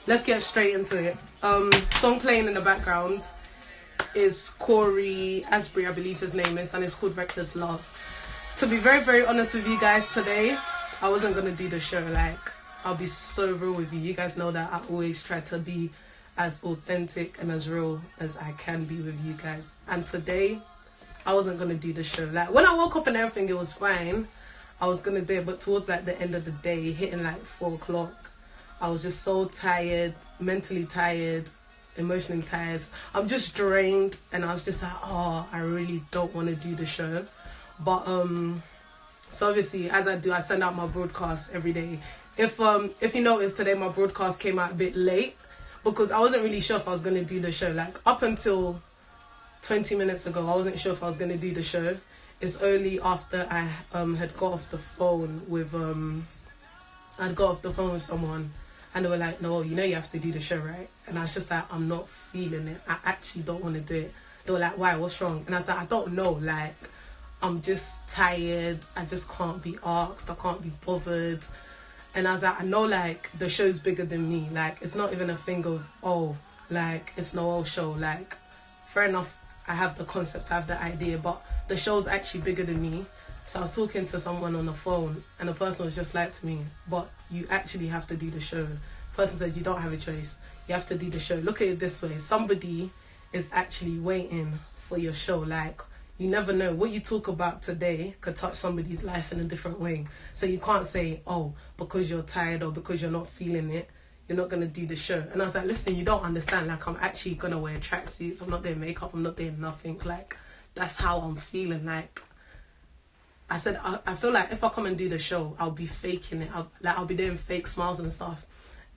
let's get straight into it. Song playing in the background is Corey Asbury, I believe his name is, and it's called Reckless Love. To be very, very honest with you guys today, I wasn't going to do the show. Like, I'll be so real with you. You guys know that I always try to be as authentic and as real as I can be with you guys. And today, I wasn't going to do the show. Like, when I woke up and everything, it was fine. I was going to do it, but towards like the end of the day, hitting like 4 o'clock, I was just so tired, mentally tired, emotionally tired. I'm just drained, and I was just like, oh, I really don't want to do the show. But, so obviously, as I do, I send out my broadcast every day. If you notice, today my broadcast came out a bit late, because I wasn't really sure if I was going to do the show. Like, up until 20 minutes ago, I wasn't sure if I was going to do the show. It's only after I had got off the phone with someone, and they were like, no, you know you have to do the show, right? And I was just like, I'm not feeling it. I actually don't want to do it. They were like, why? What's wrong? And I was like, I don't know. Like, I'm just tired. I just can't be asked. I can't be bothered. And I was like, I know, like, the show's bigger than me. Like, it's not even a thing of, oh, like, it's Noelle's show. Like, fair enough, I have the concept, I have the idea, but the show's actually bigger than me. So I was talking to someone on the phone, and the person was just like to me, but you actually have to do the show. The person said, you don't have a choice. You have to do the show. Look at it this way. Somebody is actually waiting for your show. Like, you never know. What you talk about today could touch somebody's life in a different way. So you can't say, oh, because you're tired or because you're not feeling it, you're not going to do the show. And I was like, listen, you don't understand. Like, I'm actually going to wear tracksuits. I'm not doing makeup. I'm not doing nothing. Like, that's how I'm feeling. Like, I said, I feel like if I come and do the show, I'll be faking it. I'll be doing fake smiles and stuff.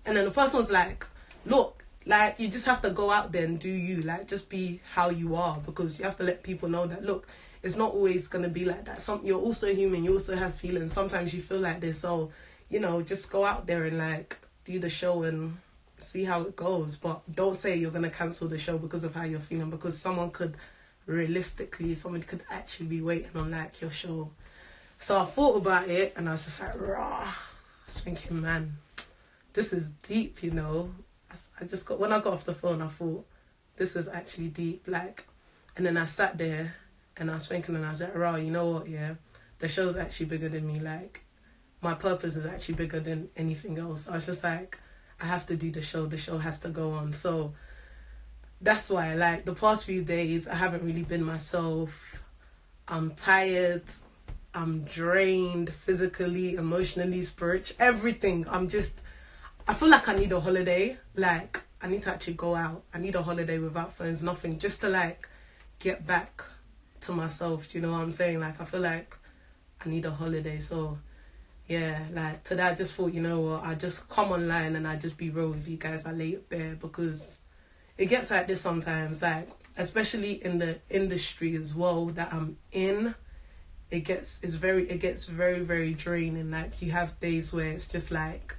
And then the person was like, look, like, you just have to go out there and do you. Like, just be how you are, because you have to let people know that, look, it's not always going to be like that. You're also human. You also have feelings. Sometimes you feel like this. So, you know, just go out there and, like, do the show and see how it goes. But don't say you're going to cancel the show because of how you're feeling, because somebody could actually be waiting on, like, your show. So I thought about it, and I was just like, rah. I was thinking, man, this is deep, you know. When I got off the phone, I thought, this is actually deep. Like, and then I sat there and I was thinking, and I was like, rah, you know what, yeah, the show's actually bigger than me. Like, my purpose is actually bigger than anything else. I was just like, I have to do the show. The show has to go on. So that's why, like, the past few days, I haven't really been myself. I'm tired. I'm drained physically, emotionally, spiritually, everything. I feel like I need a holiday. Like, I need to actually go out. I need a holiday without phones, nothing, just to, like, get back to myself. Do you know what I'm saying? Like, I feel like I need a holiday. So, yeah, like, today I just thought, you know what, I just come online and I just be real with you guys. I lay it bare, because it gets like this sometimes, like, especially in the industry as well that I'm in. It gets very, very draining. Like, you have days where it's just like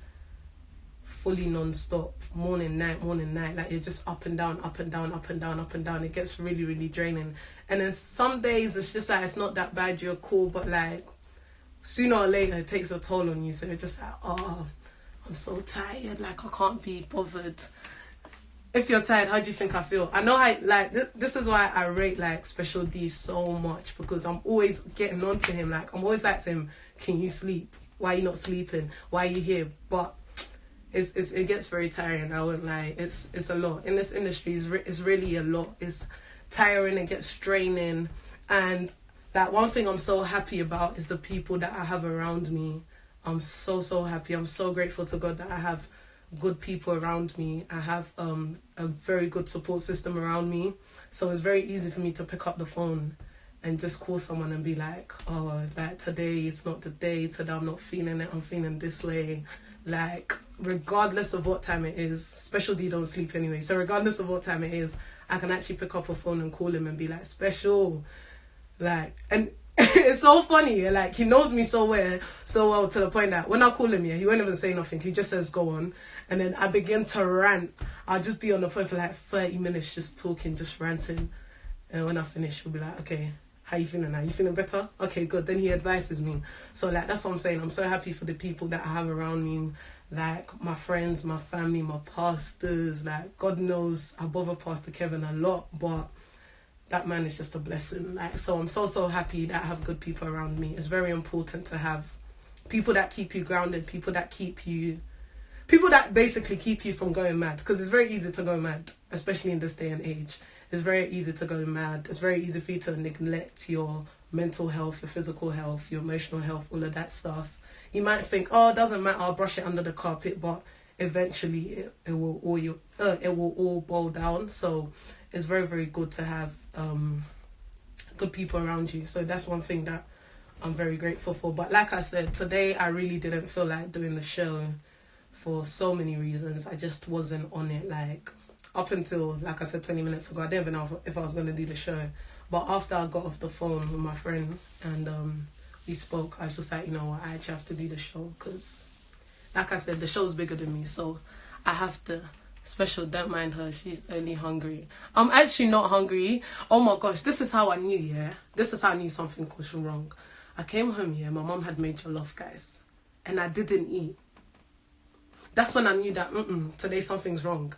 fully non-stop, morning, night. Like, you're just up and down. It gets really, really draining. And then some days it's just like, it's not that bad, you're cool, but like, sooner or later it takes a toll on you. So you're just like, oh, I'm so tired. Like, I can't be bothered. If you're tired, how do you think I feel? I know this is why I rate, like, Special D so much, because I'm always getting on to him. Like, I'm always like to him, can you sleep? Why are you not sleeping? Why are you here? But it gets very tiring. I won't lie. It's a lot. In this industry, it's really a lot. It's tiring. It gets draining. And that one thing I'm so happy about is the people that I have around me. I'm so happy. I'm so grateful to God that I have good people around me. I have a very good support system around me. So it's very easy for me to pick up the phone and just call someone and be like, oh, like, today it's not the day. Today I'm not feeling it. I'm feeling this way. Like, regardless of what time it is, Special D don't sleep anyway. So regardless of what time it is, I can actually pick up a phone and call him and be like, Special. Like, and it's so funny. Like, he knows me so well to the point that when I call him, yeah, he won't even say nothing. He just says, go on. And then I begin to rant. I'll just be on the phone for like 30 minutes just talking, just ranting. And when I finish, he'll be like, okay, how you feeling now? You feeling better? Okay, good. Then he advises me. So like, that's what I'm saying. I'm so happy for the people that I have around me, like my friends, my family, my pastors. Like, God knows I bother Pastor Kevin a lot, but that man is just a blessing. Like, so I'm so happy that I have good people around me. It's very important to have people that keep you grounded, people that basically keep you from going mad, because it's very easy to go mad, especially in this day and age. It's very easy to go mad. It's very easy for you to neglect your mental health, your physical health, your emotional health, all of that stuff. You might think, oh, it doesn't matter, I'll brush it under the carpet, but eventually it will all boil down. So it's very, very good to have good people around you. So that's one thing that I'm very grateful for. But like I said, today I really didn't feel like doing the show for so many reasons. I just wasn't on it. Like, up until, like I said, 20 minutes ago, I didn't even know if I was going to do the show. But after I got off the phone with my friend and we spoke, I was just like, you know what, I actually have to do the show, because, like I said, the show's bigger than me, so I have to. Special, don't mind her, she's only hungry. I'm actually not hungry. Oh my gosh, this is how I knew, yeah? This is how I knew something was wrong. I came home, yeah, my mum had made jollof, guys, and I didn't eat. That's when I knew that, today something's wrong.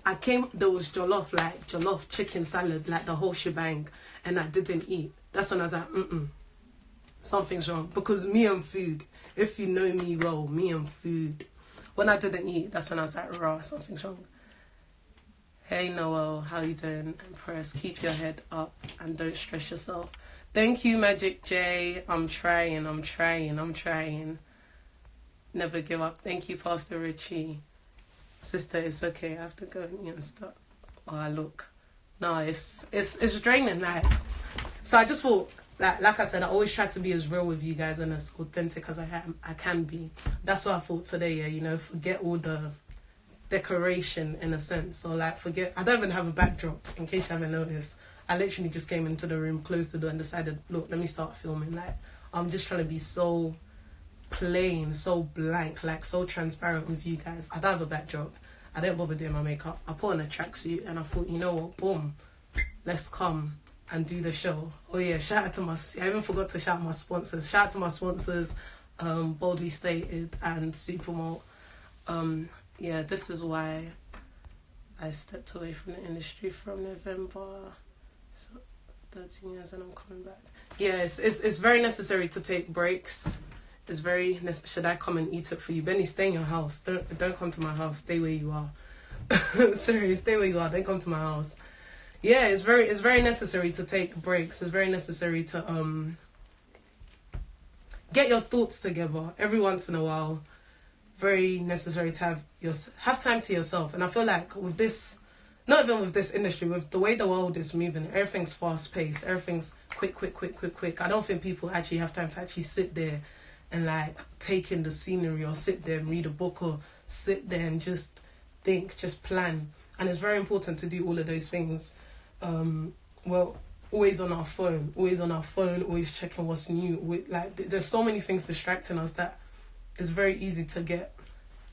There was jollof, chicken salad, like the whole shebang, and I didn't eat. That's when I was like, something's wrong. Because me and food, if you know me well, me and food. When I didn't eat, that's when I was like, raw, something's wrong. Hey Noelle, how you doing? Empress, keep your head up and don't stress yourself. Thank you, Magic J. I'm trying. Never give up. Thank you, Pastor Richie. Sister, it's okay. I have to go and eat and stuff. Oh, I look. No, it's draining. Like, so I just thought, like I said, I always try to be as real with you guys and as authentic as I can be. That's what I thought today. Yeah, you know, forget all the decoration in a sense. So like, I don't even have a backdrop. In case you haven't noticed, I literally just came into the room, closed the door, and decided, look, let me start filming. Like, I'm just trying to be so plain, so blank, like so transparent with you guys. I don't have a backdrop. I don't bother doing my makeup. I put on a tracksuit and I thought, you know what, boom, let's come and do the show. Oh yeah, shout out to I even forgot to shout out my sponsors. Shout out to my sponsors, Boldly Stated and Supermalt. Yeah, this is why I stepped away from the industry from November. So 13 years and I'm coming back. Yeah, it's very necessary to take breaks. It's very should I come and eat it for you? Benny, stay in your house. Don't come to my house. Stay where you are. Sorry, stay where you are. Don't come to my house. Yeah, it's very necessary to take breaks. It's very necessary to get your thoughts together every once in a while. Very necessary to have time to yourself. And I feel like with this, not even with this industry, with the way the world is moving, everything's fast paced. Everything's quick. I don't think people actually have time to actually sit there and like take in the scenery, or sit there and read a book, or sit there and just think, just plan. And it's very important to do all of those things. Always on our phone, always checking what's new. There's so many things distracting us that it's very easy to get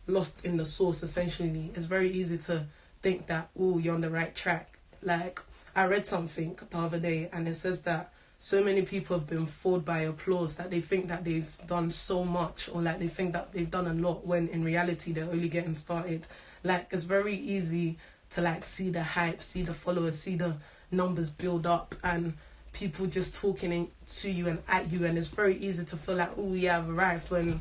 lost in the source, essentially. It's very easy to think that, oh, you're on the right track. Like, I read something the other day and it says that so many people have been fooled by applause that they think that they've done so much, or like they think that they've done a lot, when in reality they're only getting started. Like, it's very easy to like see the hype, see the followers, see the numbers build up, and people just talking to you and at you, and it's very easy to feel like, oh yeah, I've arrived, when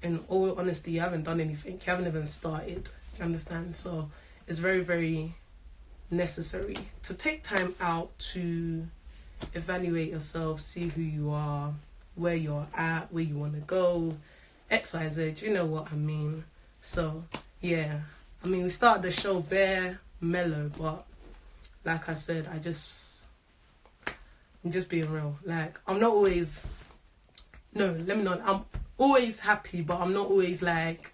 in all honesty you haven't done anything, you haven't even started. Do you understand? So it's very, very necessary to take time out to evaluate yourself, see who you are, where you're at, where you want to go, XYZ, you know what I mean. So yeah, I mean, we started the show bare mellow, but like I said, I'm just being real. Like, I'm always happy, but I'm not always like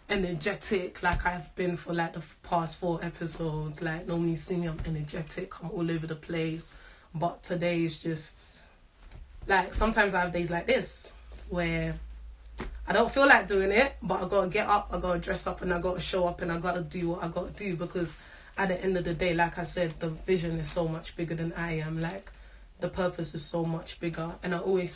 energetic like I've been for like the past 4 episodes. Like, normally you see me, I'm energetic, I'm all over the place. But today is just like, sometimes I have days like this where I don't feel like doing it, but I gotta get up, I gotta dress up, and I gotta show up, and I gotta do what I gotta do, because at the end of the day, like I said, the vision is so much bigger than I am. Like, the purpose is so much bigger. And I always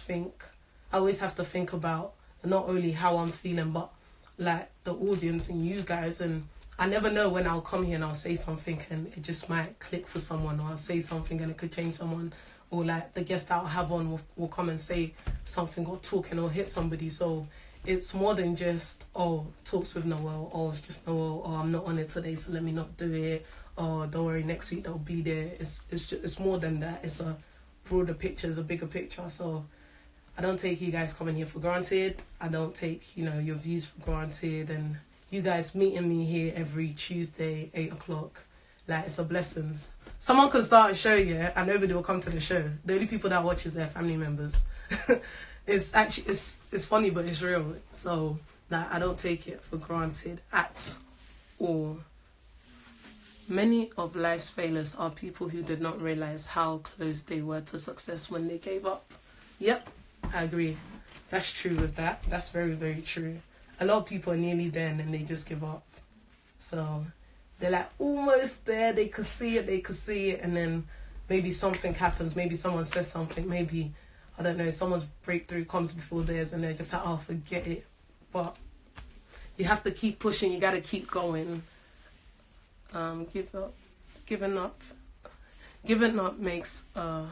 have to think about not only how I'm feeling, but like the audience and you guys. And I never know when I'll come here and I'll say something and it just might click for someone, or I'll say something and it could change someone, or like the guest I'll have on will come and say something or talk and it'll hit somebody. So it's more than just, oh, talks with Noelle, or it's just Noelle, or I'm not on it today, so let me not do it, or don't worry, next week they'll be there. It's more than that. It's a broader picture, it's a bigger picture. So I don't take you guys coming here for granted. I don't take, your views for granted. And you guys meeting me here every Tuesday, 8 o'clock, like, it's a blessing. Someone could start a show, yeah, and nobody will come to the show. The only people that watch is their family members. It's actually, it's funny, but it's real. So, like, I don't take it for granted at all. Many of life's failures are people who did not realize how close they were to success when they gave up. Yep, I agree. That's true with that. That's very, very true. A lot of people are nearly there and then they just give up. So they're like almost there. They could see it. And then maybe something happens. Maybe someone says something. Maybe, I don't know, someone's breakthrough comes before theirs and they're just like, oh, forget it. But you have to keep pushing. You got to keep going. Giving up makes a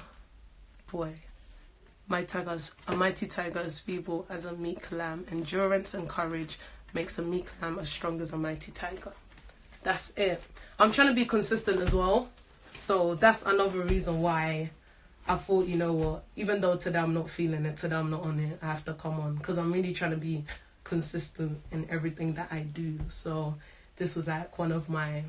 mighty tiger as feeble as a meek lamb. Endurance and courage makes a meek lamb as strong as a mighty tiger. That's it. I'm trying to be consistent as well. So that's another reason why I thought, you know what, even though today I'm not feeling it, today I'm not on it, I have to come on. Because I'm really trying to be consistent in everything that I do. So this was like one of my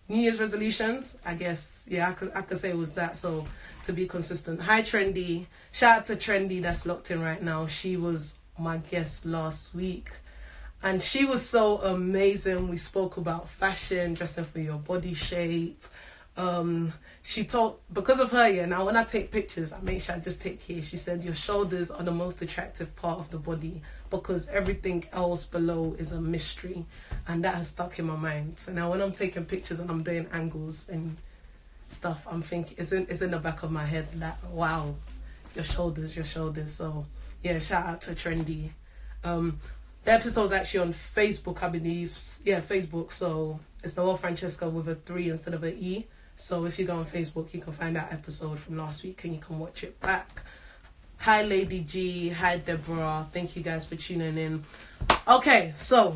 New Year's resolutions, I guess. Yeah, I could say it was that. So to be consistent. Hi, Trendy. Shout out to Trendy that's locked in right now. She was my guest last week and she was so amazing. We spoke about fashion, dressing for your body shape. She told, because of her, yeah, now when I take pictures, I make sure I just take here. She said your shoulders are the most attractive part of the body because everything else below is a mystery. And that has stuck in my mind. So now when I'm taking pictures and I'm doing angles and stuff, I'm thinking, it's in the back of my head that, wow, your shoulders. So yeah, shout out to Trendy. The episode's actually on Facebook, I believe. Yeah, Facebook. So it's Noelle Francesca with a 3 instead of an E. So if you go on Facebook, you can find that episode from last week and you can watch it back. Hi, Lady G. Hi, Deborah. Thank you guys for tuning in. Okay, so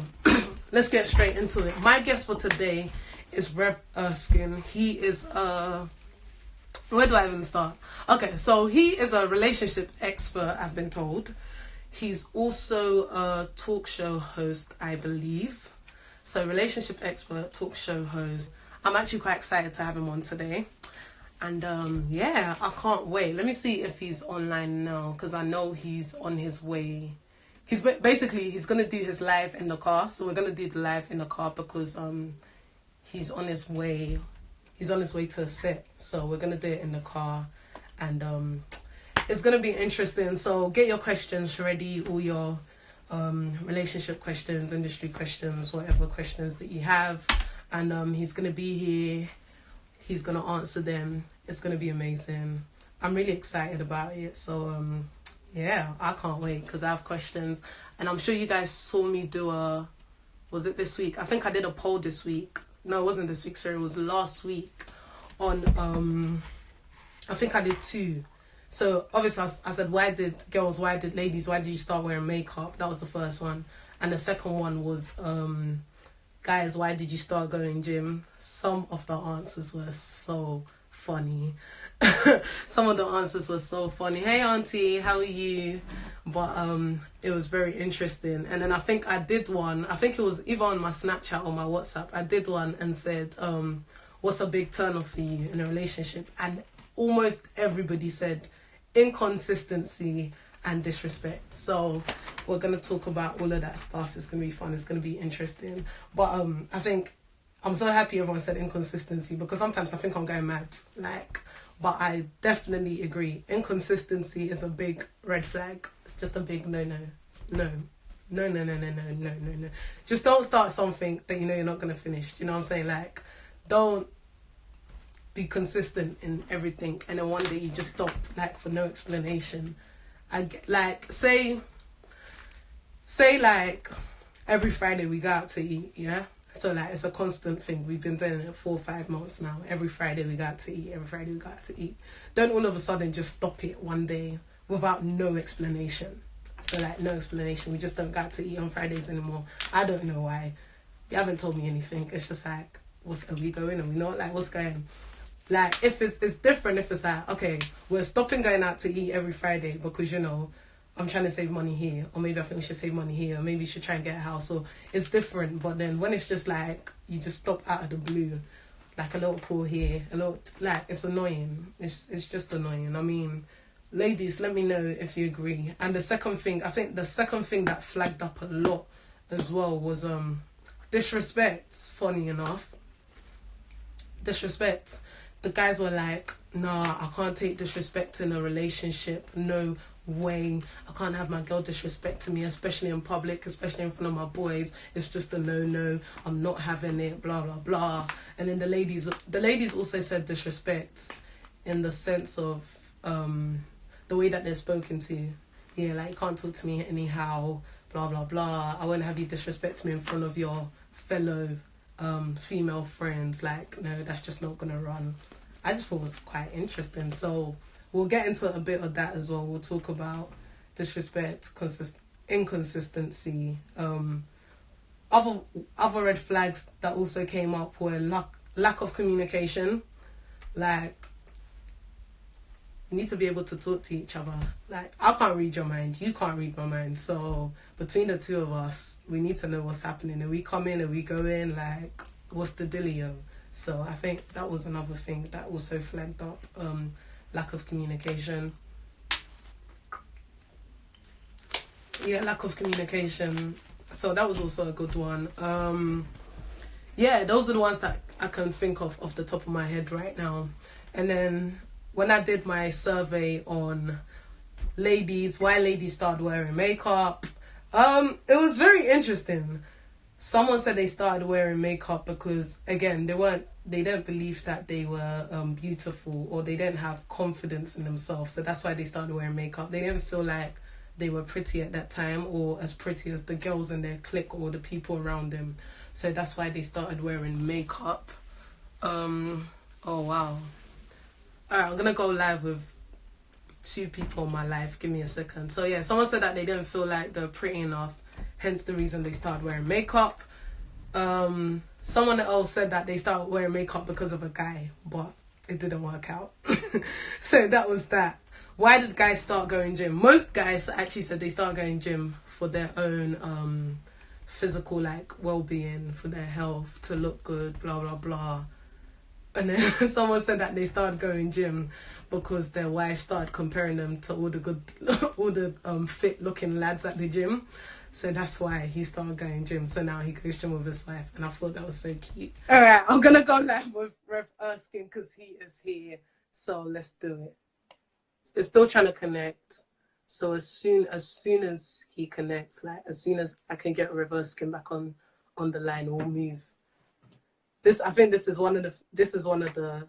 let's get straight into it. My guest for today is Rev Erskine. He is where do I even start? Okay, so he is a relationship expert, I've been told. He's also a talk show host, I believe. So relationship expert, talk show host. I'm actually quite excited to have him on today. And yeah, I can't wait. Let me see if he's online now, because I know he's on his way. He's going to do his live in the car. So we're going to do the live in the car because he's on his way. He's on his way to a set. So we're going to do it in the car. And it's going to be interesting. So get your questions ready, all your relationship questions, industry questions, whatever questions that you have. And he's going to be here. He's going to answer them. It's going to be amazing. I'm really excited about it. So, yeah, I can't wait because I have questions. And I'm sure you guys saw me do was it this week? I think I did a poll this week. No, it wasn't this week, sorry. It was last week on, I think I did 2. So, obviously, I said, why did ladies, why did you start wearing makeup? That was the first one. And the second one was, guys, why did you start going gym? Some of the answers were so funny. Some of the answers were so funny. Hey, auntie, how are you? But it was very interesting. And then I think I did one. I think it was either on my Snapchat or my WhatsApp. I did one and said, what's a big turn off for you in a relationship? And almost everybody said inconsistency and disrespect. So we're going to talk about all of that stuff. It's going to be fun. It's going to be interesting. But I think I'm so happy everyone said inconsistency because sometimes I think I'm going mad. But I definitely agree. Inconsistency is a big red flag. It's just a big no. Just don't start something that you know you're not going to finish. You know what I'm saying? Don't be consistent in everything, and then one day you just stop, like, for no explanation. Like, say like every Friday we go out to eat, yeah? So like it's a constant thing. We've been doing it 4 or 5 months now. Every Friday we go out to eat. Every Friday we go out to eat. Don't all of a sudden just stop it one day without no explanation. So like no explanation. We just don't go out to eat on Fridays anymore. I don't know why. You haven't told me anything. It's just like, are we going? Are we not? Like, what's going? Like, if it's different if it's like, okay, we're stopping going out to eat every Friday because, you know, I'm trying to save money here, or maybe I think we should save money here, or maybe we should try and get a house, or it's different. But then when it's just like, you just stop out of the blue, like a little call here, a little, like, it's annoying. It's just annoying. I mean, ladies, let me know if you agree. And the second thing, I think the second thing that flagged up a lot as well was disrespect, funny enough. Disrespect. The guys were like, nah, I can't take disrespect in a relationship. No way. I can't have my girl disrespecting me, especially in public, especially in front of my boys. It's just a no. I'm not having it, blah blah blah. And then the ladies also said disrespect in the sense of the way that they're spoken to. Yeah, like, you can't talk to me anyhow, blah blah blah. I won't have you disrespect me in front of your fellow female friends. Like, no, that's just not gonna run. I just thought it was quite interesting. So we'll get into a bit of that as well. We'll talk about disrespect, inconsistency. Other red flags that also came up were lack of communication. Like, you need to be able to talk to each other. Like, I can't read your mind, you can't read my mind. So between the two of us, we need to know what's happening. And we come in and we go in, like, what's the dealio? So I think that was another thing that also flagged up. Lack of communication. Yeah, lack of communication. So that was also a good one. Yeah, those are the ones that I can think of off the top of my head right now. And then when I did my survey on why ladies started wearing makeup, it was very interesting. Someone said they started wearing makeup because, again, they don't believe that they were beautiful, or they didn't have confidence in themselves. So that's why they started wearing makeup. They didn't feel like they were pretty at that time, or as pretty as the girls in their clique or the people around them. So that's why they started wearing makeup. Oh, wow. All right, I'm going to go live with 2 people in my life. Give me a second. So, yeah, someone said that they didn't feel like they're pretty enough, hence the reason they started wearing makeup. Someone else said that they started wearing makeup because of a guy, but it didn't work out. So that was that. Why did guys start going gym? Most guys actually said they started going gym for their own physical, like, well-being, for their health, to look good, blah blah blah. And then someone said that they started going gym because their wife started comparing them to all the fit looking lads at the gym. So that's why he started going gym. So now he goes gym with his wife. And I thought that was so cute. All right, I'm going to go live with Rev Erskine because he is here. So let's do it. It's still trying to connect. So as soon as he connects, like as soon as I can get Rev Erskine back on the line, we'll move. I think this is one of the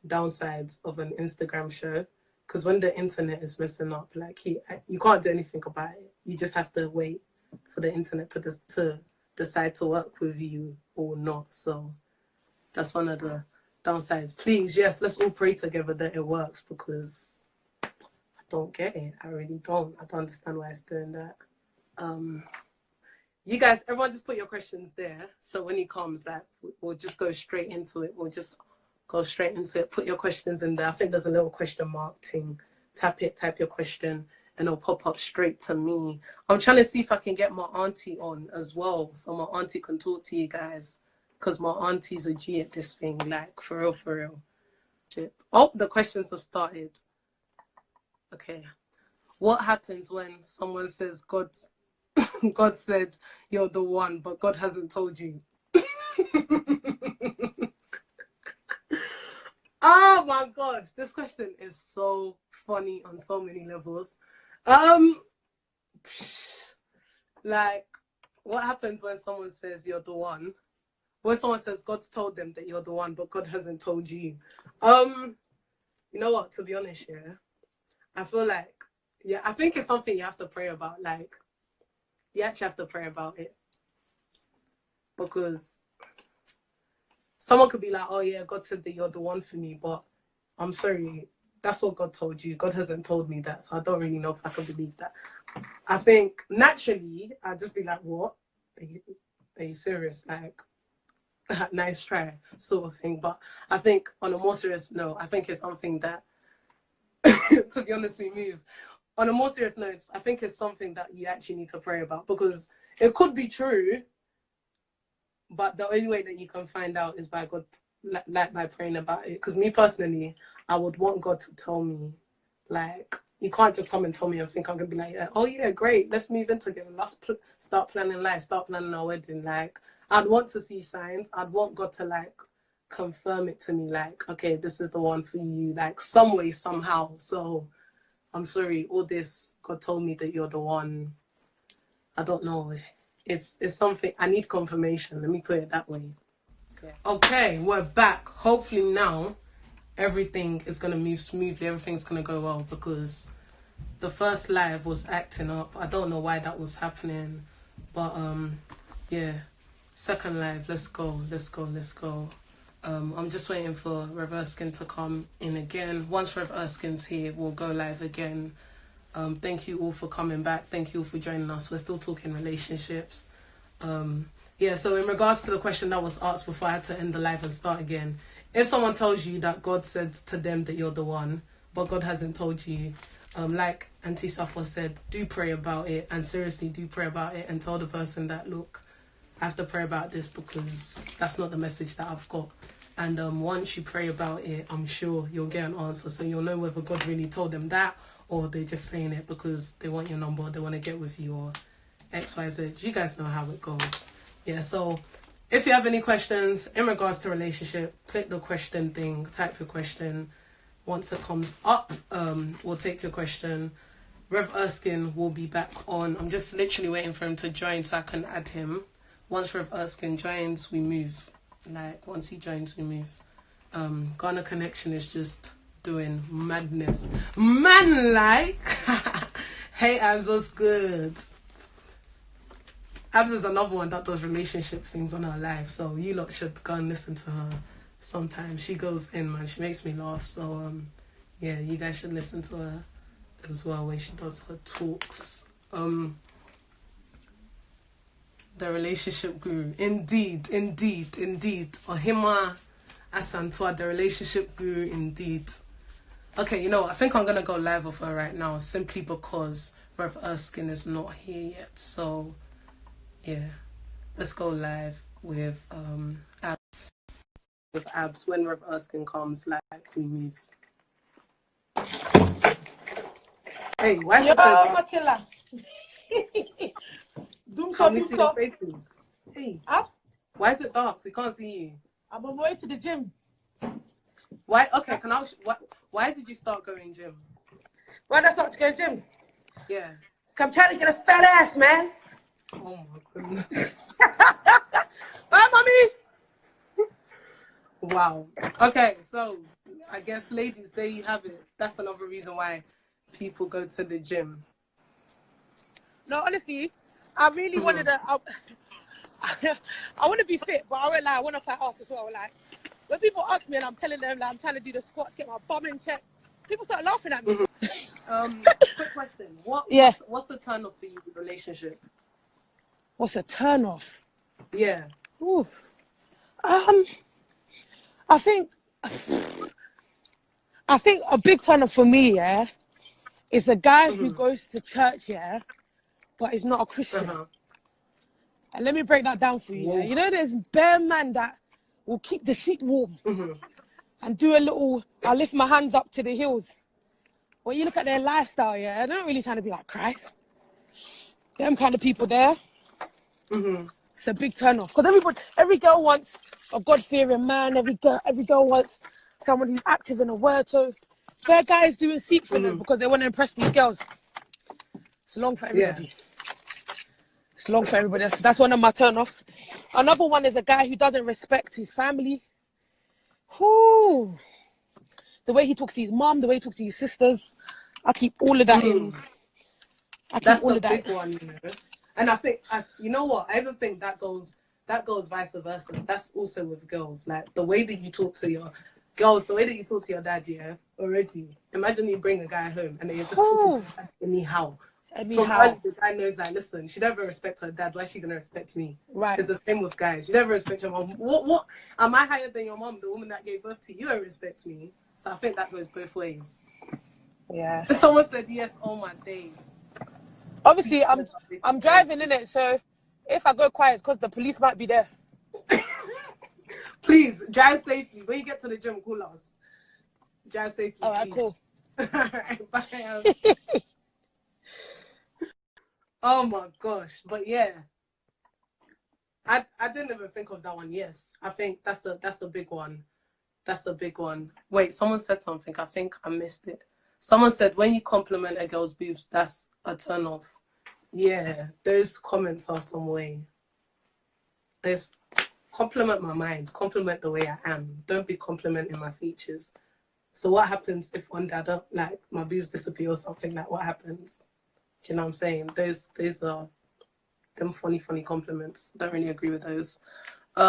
downsides of an Instagram show, because when the internet is messing up, like you can't do anything about it. You just have to wait for the internet to decide to work with you or not. So that's one of the downsides. Please, yes, let's all pray together that it works, because I don't get it. I really don't. I don't understand why it's doing that. You guys, everyone just put your questions there. So when he comes, like, we'll just go straight into it. Put your questions in there. I think there's a little question mark thing. Type your question, and it'll pop up straight to me. I'm trying to see if I can get my auntie on as well, so my auntie can talk to you guys, because my auntie's a G at this thing, like, for real. Oh, the questions have started. Okay. What happens when someone says God said you're the one, but God hasn't told you? Oh my gosh, this question is so funny on so many levels. Like, what happens when someone says you're the one, when someone says God's told them that you're the one, but God hasn't told you. You know what? To be honest, yeah, I feel like, yeah, I think it's something you have to pray about. Like, you actually have to pray about it, because someone could be like, oh yeah, God said that you're the one for me, but I'm sorry, that's what God told you. God hasn't told me that, so I don't really know if I can believe that. I think naturally I'd just be like, what? Are you serious? Like, nice try, sort of thing. But I think on a more serious note, I think it's something that, to be honest, we move. On a more serious note, I think it's something that you actually need to pray about, because it could be true, but the only way that you can find out is by God, like by praying about it. Because me personally, I would want God to tell me, like, you can't just come and tell me and think I'm gonna be like, oh yeah, great, let's move in together, let's start planning life, start planning our wedding. Like, I'd want to see signs. I'd want God to like confirm it to me, like, okay, this is the one for you, like some way, somehow. So I'm sorry, all this, God told me that you're the one. I don't know. It's something I need confirmation. Let me put it that way. Yeah. Okay, we're back. Hopefully now everything is gonna move smoothly. Everything's gonna go well, because the first live was acting up. I don't know why that was happening, but yeah. Second live, let's go. I'm just waiting for Rev Erskine to come in again. Once Rev Erskine's here, we'll go live again. Thank you all for coming back. Thank you all for joining us. We're still talking relationships. Yeah, so in regards to the question that was asked before I had to end the live and start again, if someone tells you that God said to them that you're the one, but God hasn't told you, like Auntie Safwa said, do pray about it, and seriously do pray about it, and tell the person that, look, I have to pray about this because that's not the message that I've got. And once you pray about it, I'm sure you'll get an answer. So you'll know whether God really told them that, or they're just saying it because they want your number, or they want to get with you, or XYZ. You guys know how it goes. Yeah, so if you have any questions in regards to relationship, click the question thing, type your question. Once it comes up, we'll take your question. Rev Erskine will be back on. I'm just literally waiting for him to join so I can add him. Once Rev Erskine joins, we move. Like, once he joins, we move. Ghana Connection is just doing madness. Man, like. Hey, Abs, what's good? Abs is another one that does relationship things on her live, so you lot should go and listen to her sometimes. She goes in, man. She makes me laugh. So, yeah, you guys should listen to her as well when she does her talks. The relationship guru. Indeed. Ohima Asantwa, the relationship guru, indeed. Okay, you know, I think I'm going to go live with her right now, simply because Rev Erskine is not here yet. So, yeah, let's go live with Abs. With Abs, when Rev Erskine comes, like, we move. Hey, why is it so dark? Can we see your face, please? Hey. Huh? Why is it dark? We can't see you. I'm on my way to the gym. Why? Okay, why did you start going gym? Why did I start to go gym? Yeah. I'm trying to get a fat ass, man. Oh my goodness. Bye, mommy. Wow. Okay, so I guess, ladies, there you have it. That's another reason why people go to the gym. No, honestly, I really wanted to. I want to be fit, but I won't lie. I want to fat ass as well. Like, when people ask me and I'm telling them like I'm trying to do the squats, get my bum in check, people start laughing at me. Quick question. What's the turn off for you with relationship? What's a turn off? Yeah. Ooh. I think a big turn off for me, yeah, is a guy who goes to church, yeah, but is not a Christian. And let me break that down for you. Yeah? You know, there's bare man that will keep the seat warm and do a little, I lift my hands up to the hills. When you look at their lifestyle, yeah, they're not really trying to be like Christ. Them kind of people there, it's a big turn off. Because every girl wants a God-fearing man. Every girl wants someone who's active in the word. So fair guys doing seat for them because they want to impress these girls. It's long for everybody. Yeah. It's long for everybody else. That's one of my turn-offs. Another one is a guy who doesn't respect his family. Whoo. The way he talks to his mom, the way he talks to his sisters. I keep all of that in. That's a big one, you know. And I think, you know what? I even think that goes vice versa. That's also with girls. Like, the way that you talk to your girls, the way that you talk to your dad, yeah, already. Imagine you bring a guy home and then you're just talking to him anyhow. From early, the guy knows, like, listen, she never respect her dad. Why is she going to respect me? Right. It's the same with guys. You never respect your mom. What? Am I higher than your mom, the woman that gave birth to you? You don't respect me. So I think that goes both ways. Yeah. Someone said yes all my days. Obviously, I'm driving in it, so if I go quiet, it's because the police might be there. Please drive safely. When you get to the gym, call us. Drive safely. All right, please. cool. All right, bye. Oh my gosh, but yeah, I didn't even think of that one. Yes, I think that's a big one. That's a big one. Wait, someone said something. I think I missed it. Someone said when you compliment a girl's boobs, that's a turn off. Yeah, those comments are some way. There's compliment my mind, compliment the way I am. Don't be complimenting my features. So what happens if one day I don't, like, my boobs disappear or something? Like, what happens? Do you know what I'm saying? Those are them funny compliments. Don't really agree with those.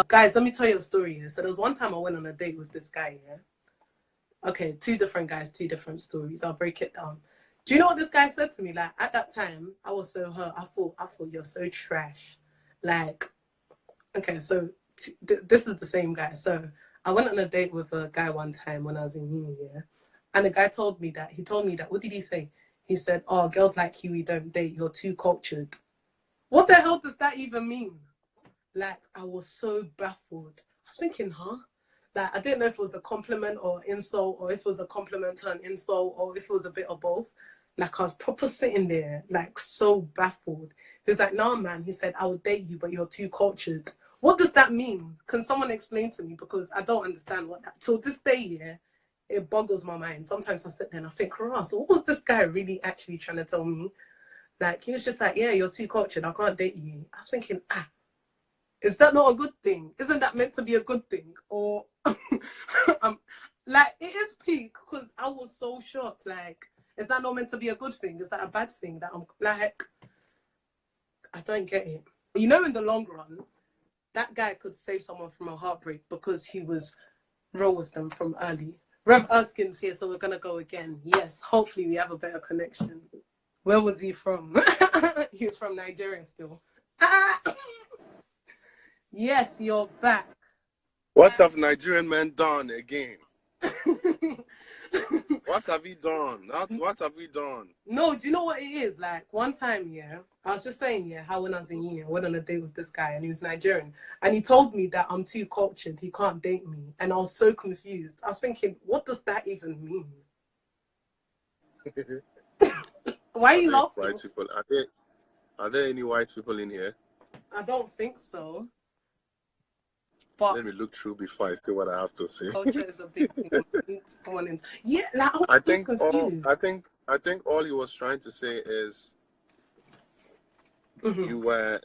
Guys, let me tell you a story here. So there was one time I went on a date with this guy, yeah? Okay, 2 different guys, 2 different stories. I'll break it down. Do you know what this guy said to me? Like, at that time, I was so hurt. I thought you're so trash. Like, okay, so this is the same guy. So I went on a date with a guy one time when I was in uni, yeah? And the guy told me that, what did he say? He said, oh, girls like you, we don't date. You're too cultured. What the hell does that even mean? Like, I was so baffled. I was thinking, huh? Like, I didn't know if it was a compliment or insult, or if it was a compliment to an insult, or if it was a bit of both. Like, I was proper sitting there, like, so baffled. He was like, nah, man. He said, I would date you, but you're too cultured. What does that mean? Can someone explain to me? Because I don't understand what that... Till this day, yeah, it boggles my mind. Sometimes I sit there and I think, Ross, what was this guy really actually trying to tell me? Like, he was just like, yeah, you're too cultured. I can't date you. I was thinking, is that not a good thing? Isn't that meant to be a good thing? Or, like, it is peak because I was so shocked. Like, is that not meant to be a good thing? Is that a bad thing? That I'm like, I don't get it. You know, in the long run, that guy could save someone from a heartbreak because he was real with them from early. Rev Erskine's here, so we're going to go again. Yes, hopefully we have a better connection. Where was he from? He was from Nigeria still. Yes, you're back. What have Nigerian men done again? What have we done? What have we done? No, do you know what it is? Like, one time, yeah, I was just saying, yeah, how when I was in uni, I went on a date with this guy and he was Nigerian. And he told me that I'm too cultured, he can't date me. And I was so confused. I was thinking, what does that even mean? Why are you laughing? White people. Are there any white people in here? I don't think so. But let me look through before I say what I have to say. Culture is a big thing. Someone in, yeah, like, I think all he was trying to say is you were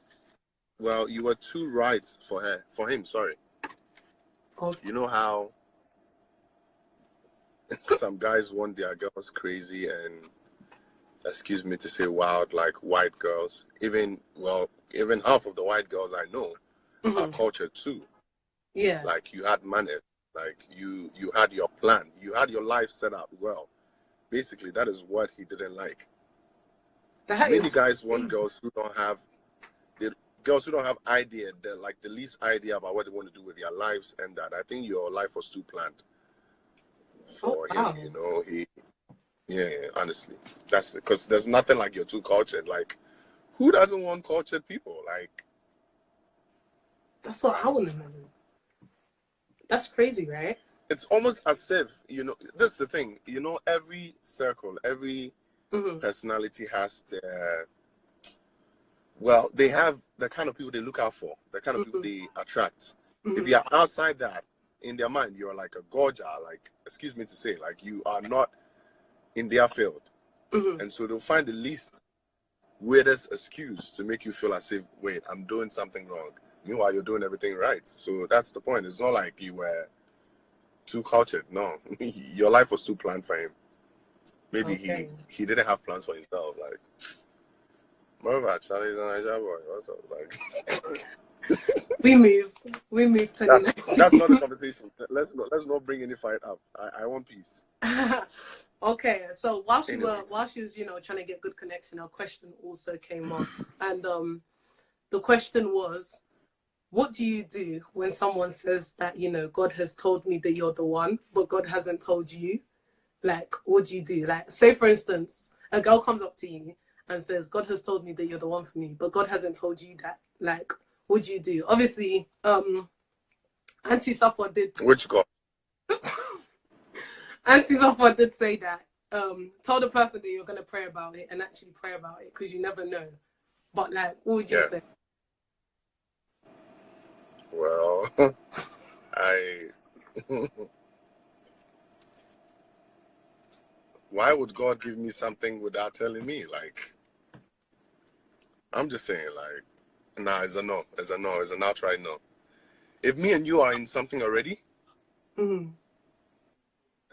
too right for him. Sorry. Okay. You know how some guys want their girls crazy and, excuse me to say, wild, like white girls. Even half of the white girls I know are cultured too. Yeah. Like, you had manners, like you had your plan, you had your life set up well. Basically, that is what he didn't like. Many guys want girls who don't have idea, like the least idea about what they want to do with their lives, and that I think your life was too planned for him. You know, honestly, that's because there's nothing like you're too cultured. Like, who doesn't want cultured people? Like, that's what I want to know. That's crazy, right? It's almost as if, you know, this is the thing, you know, every circle, every personality has their, well, they have the kind of people they look out for, the kind of people they attract. If you're outside that, in their mind, you're like a gorger, like, excuse me to say, like, you are not in their field. And so they'll find the least weirdest excuse to make you feel as if, wait, I'm doing something wrong. Meanwhile, you're doing everything right. So that's the point. It's not like you were too cultured. No, your life was too planned for him. Maybe he didn't have plans for himself. Like, moreover, Charlie's a Niger boy. What's up? Like, we move. That's not a conversation. Let's not bring any fight up. I want peace. Okay, so while she was, you know, trying to get good connection, our question also came up, and the question was, what do you do when someone says that, you know, God has told me that you're the one, but God hasn't told you? Like, what do you do? Like, say for instance, a girl comes up to you and says, God has told me that you're the one for me, but God hasn't told you that. Like, what do you do? Obviously, Auntie Safwa did. Which God? Auntie Safwa did say that. Tell the person that you're gonna pray about it and actually pray about it, because you never know. But like, what would you say? Well, why would God give me something without telling me? Like, I'm just saying, like, nah, it's a no. It's an outright no. If me and you are in something already,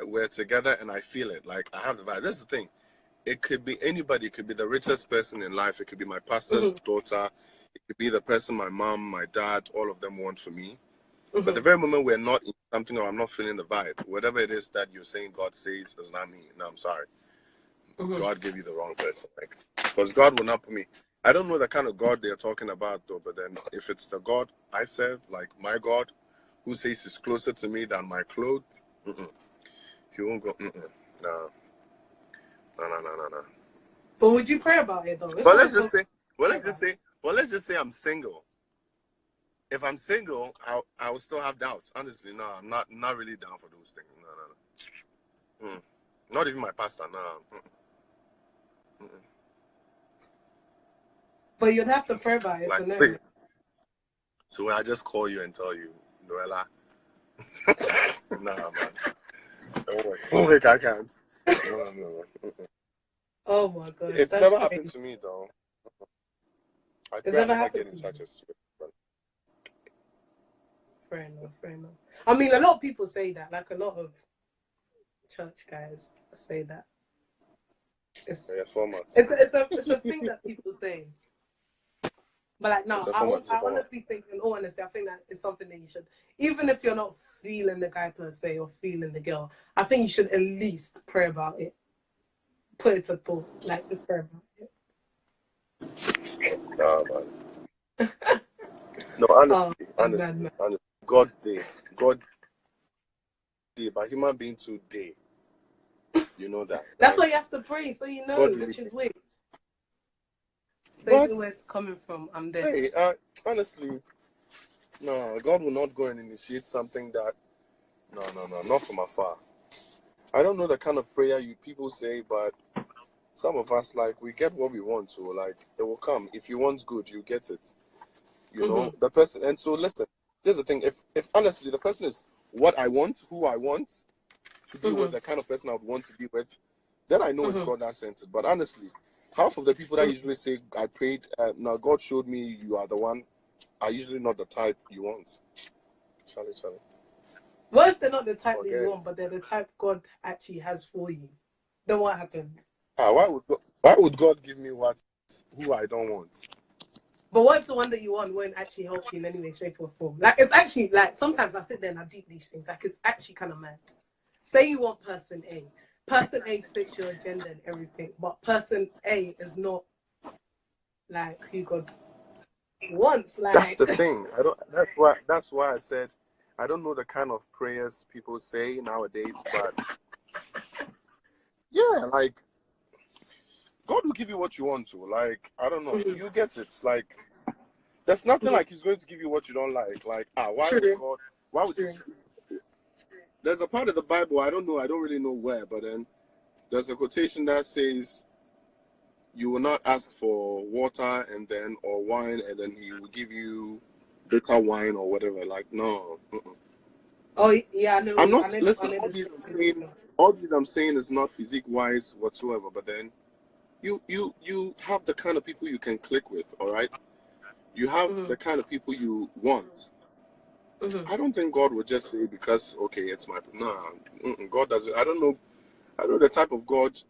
we're together and I feel it, like I have the vibe. That's the thing. It could be anybody. It could be the richest person in life. It could be my pastor's daughter. It could be the person my mom, my dad, all of them want for me. But the very moment we're not in something or I'm not feeling the vibe, whatever it is that you're saying God says is not me. No, I'm sorry. God gave you the wrong person. Like, because God will not put me. I don't know the kind of God they're talking about though, but then if it's the God I serve, like my God, who says he's closer to me than my clothes, he won't go, no. But would you pray about it though? But let's just say I'm single. If I'm single, I will still have doubts. Honestly, no, I'm not really down for those things. No. Not even my pastor, no. But you'd have to pray about it like, to know. So I just call you and tell you, Noella. Nah, man. Don't worry, I can't. No. Oh my gosh. It's never happened to me though. It's never happened to such a sweet. Fair enough. I mean, a lot of people say that. Like, a lot of church guys say that. It's a thing that people say. But like, no, I honestly think, in all honesty, I think that it's something that you should, even if you're not feeling the guy per se or feeling the girl, I think you should at least pray about it. Put it to thought, like, just pray about it. Nah, man. No, honestly, God did, but human being too day. You know that. That's why you have to pray, so you know which is which. So you know where it's coming from. I'm there. Hey, honestly, no, God will not go and initiate something that, no, not from afar. I don't know the kind of prayer people say, but some of us, like, we get what we want, so like it will come. If you want good, you get it. You know, the person. And so listen, here's the thing. If honestly the person is what I want, who I want to be with, the kind of person I would want to be with, then I know it's God that sent it. But honestly, half of the people that usually say I prayed, now God showed me you are the one, are usually not the type you want. Charlie. What if they're not the type that you want, but they're the type God actually has for you? Then what happens? Why would God give me who I don't want? But what if the one that you want won't actually help you in any way, shape, or form? Like, it's actually, like, sometimes I sit there and I deep these things. Like, it's actually kind of mad. Say you want person A. Person A fits your agenda and everything, but person A is not, like, who God wants. Like, that's the thing. That's why I said I don't know the kind of prayers people say nowadays, but yeah, like, God will give you what you want to. Like, I don't know. You get it. Like, there's nothing like he's going to give you what you don't like. Like, why would you? There's a part of the Bible, I don't really know where, but then there's a quotation that says you will not ask for water or wine and then he will give you bitter wine or whatever. Like, no. Oh yeah, I know. I'm not, listen, all these I'm saying is not physique wise whatsoever, but then you have the kind of people you can click with, all right? You have the kind of people you want. I don't think God would just say, because, okay, it's my... God doesn't... I don't know the type of God.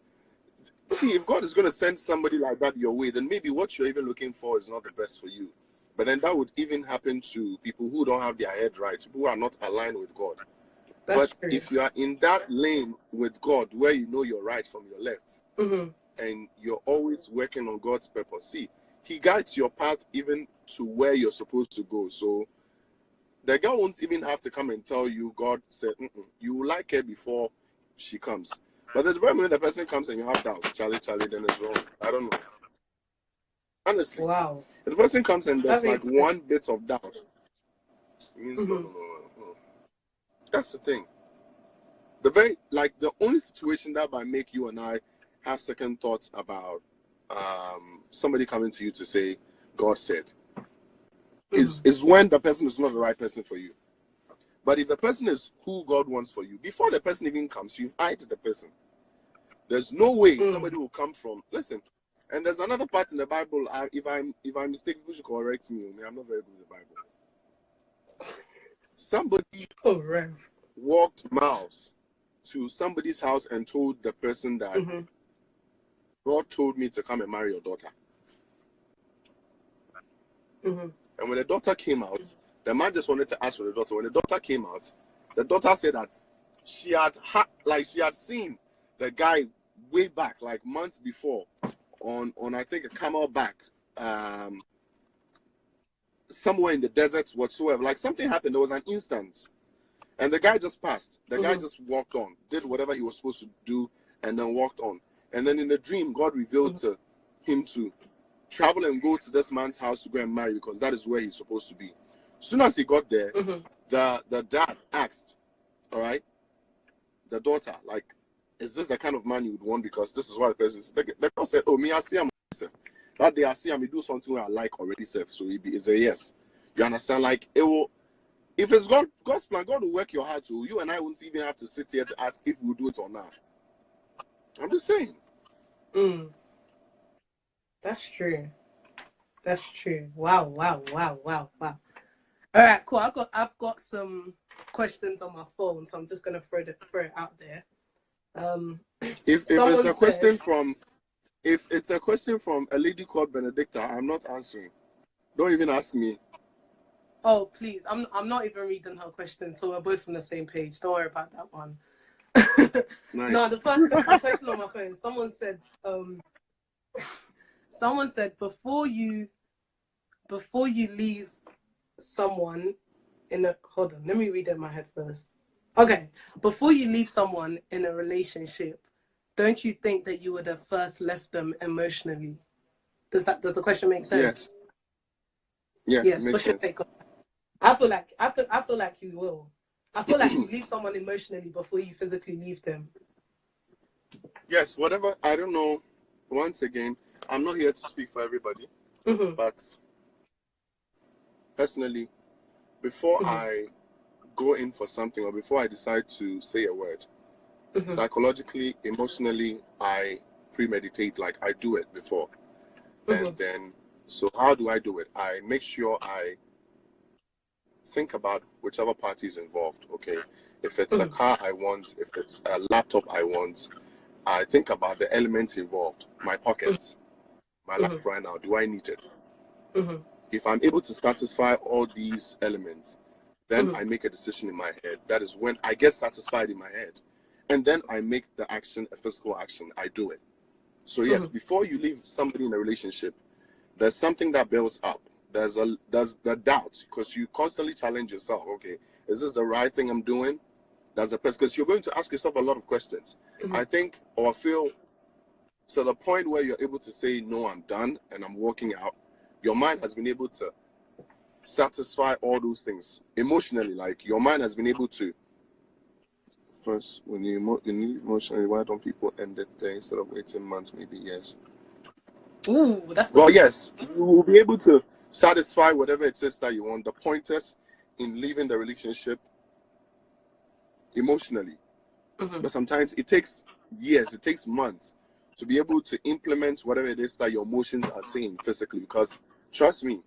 See, if God is going to send somebody like that your way, then maybe what you're even looking for is not the best for you. But then that would even happen to people who don't have their head right, who are not aligned with God. But if you are in that lane with God, where you know your right from your left, and you're always working on God's purpose, see, He guides your path even to where you're supposed to go. So the girl won't even have to come and tell you, God said, you will like her before she comes. But the very moment the person comes and you have doubts, Charlie, then it's wrong. I don't know. Honestly. Wow. If the person comes and there's like one bit of doubt, it means no. That's the thing. The only situation that might make you and I have second thoughts about somebody coming to you to say, God said, is when the person is not the right person for you. But if the person is who God wants for you, before the person even comes, you've eyed the person. There's no way somebody will come from... Listen, and there's another part in the Bible. If I'm mistaken, you should correct me. I'm not very good with the Bible. Somebody Rev. walked miles to somebody's house and told the person that God told me to come and marry your daughter. And when the daughter came out, the man just wanted to ask for the daughter. When the daughter came out, the daughter said that she had seen the guy way back, like months before, on I think a camelback, somewhere in the desert whatsoever. Like something happened. There was an instance, and the guy just passed. The guy just walked on, did whatever he was supposed to do, and then walked on. And then in the dream, God revealed to him to travel and go to this man's house to go and marry, because that is where he's supposed to be. As soon as he got there, the dad asked, all right, the daughter, like, is this the kind of man you would want? Because this is what the person is. The girl said, oh, me, I see him. That day I see him, he do something where I like already, so it's a yes. You understand? Like, it will, if it's God's plan, God will work your heart to. You and I won't even have to sit here to ask if we'll do it or not. I'm just saying. That's true. That's true. Wow. All right, cool. I've got some questions on my phone, so I'm just gonna throw it out there. If it's a question from a lady called Benedicta, I'm not answering. Don't even ask me. Oh please, I'm not even reading her question, so we're both on the same page. Don't worry about that one. Nice. No, the first question on my phone. Someone said before you leave someone in a... Hold on, let me read it in my head first. Okay, before you leave someone in a relationship, don't you think that you would have first left them emotionally? Does the question make sense? Yes. What's your take on that? I feel like you will. I feel like you leave someone emotionally before you physically leave them. Yes, whatever. I don't know. Once again, I'm not here to speak for everybody, but personally, before I go in for something or before I decide to say a word, psychologically, emotionally, I premeditate, like I do it before. And then, so how do I do it? I make sure I think about whichever party is involved, okay? If it's a car I want, if it's a laptop I want, I think about the elements involved, my pockets, my life right now, do I need it? If I'm able to satisfy all these elements, then I make a decision in my head. That is when I get satisfied in my head. And then I make the action a physical action. I do it. So yes, before you leave somebody in a relationship, there's something that builds up. There's the doubt, because you constantly challenge yourself. Okay, is this the right thing I'm doing? That's the person, because you're going to ask yourself a lot of questions. I think, or feel, to the point where you're able to say, no, I'm done and I'm walking out, your mind has been able to satisfy all those things emotionally. Like, your mind has been able to, first, when you leave emotionally, why don't people end it there instead of waiting months, maybe years? Ooh, that's... Well, yes, you will be able to satisfy whatever it is that you want. The pointers in leaving the relationship emotionally. But sometimes it takes years, it takes months to be able to implement whatever it is that your emotions are saying physically. Because trust me,